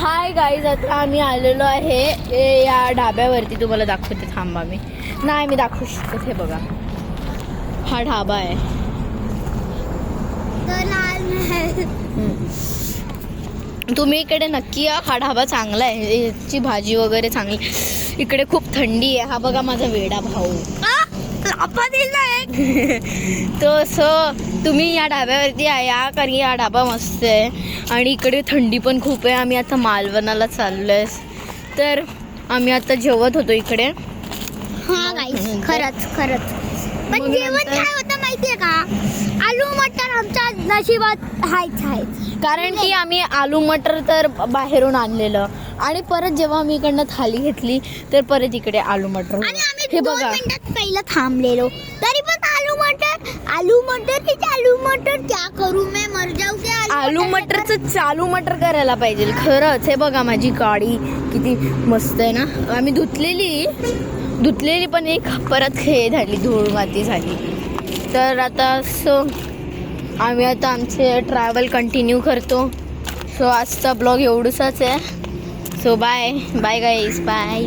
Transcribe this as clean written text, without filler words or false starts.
Hi guys, आता आम्ही आलेलो आहे या ढाब्यावरती. तुम्हाला दाखवते, थांबा. मी दाखवू शकते. हे बघा, हा ढाबा आहे. तुम्ही इकडे नक्की या, हा ढाबा चांगला आहे. याची भाजी वगैरे चांगली. इकडे खूप थंडी आहे. हा बघा माझा वेडा भाऊ. तो असं तुम्ही या ढाब्यावरती या, कारण या ढाबा मस्त आहे आणि इकडे थंडी पण खूप आहे. आम्ही आता मालवणाला चाललोय, तर आम्ही आता जेवत होतो इकडे. हा गाईस, खरंच पण जेवण काय होतं माहितीये का? आलू मटर आमच्या नशिबात हायच. कारण की आम्ही आलू मटर तर बाहेरून आणलेलं आणि परत जेव्हा आम्ही इकडनं थाली घेतली तर परत इकडे आलू मटर. हे बघा, 2 मिनिटात पहिलं थांबलेलो तरी पण आलू मटर क्या करू मैं, मर जाऊ क्या? आलू मटरचं चालू मटर करायला पाहिजे खरंच. हे बघा माझी गाडी किती मस्त आहे ना. आम्ही धुतलेली पण एक परत झाली, धूळ माती झाली. तर आता आम्ही आता आमचे ट्रॅव्हल कंटिन्यू करतो. सो आजचा ब्लॉग एवढंच आहे. So bye guys, bye.